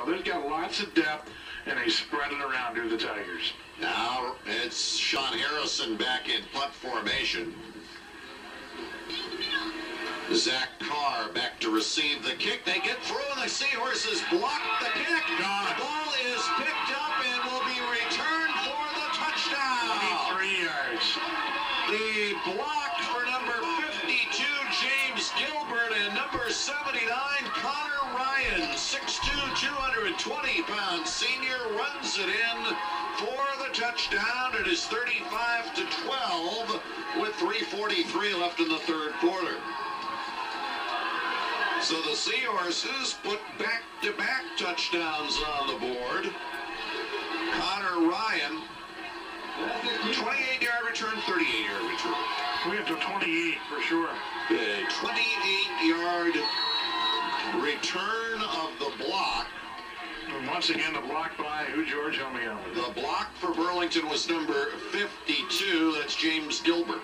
well. They've got lots of depth, and they spread it around to the Tigers. Now it's Sean Harrison back in punt formation. Zach Carr back to receive the kick. They get through, and the Seahorses block the kick. The ball is picked up and will be returned for the touchdown. 23 yards. The block for number 52, James Gilbert, and number 79, Connor Ryan. 6'2", 220-pound senior runs it in for the touchdown. It is 35-12 with 3:43 left in the third quarter. So the Seahorses put back-to-back touchdowns on the board. Connor Ryan, 28-yard return, 38-yard return. We have to 28 for sure. A 28-yard return of the block. And once again, the block by who, George? Help me out with it. The block for Burlington was number 52. That's James Gilbert.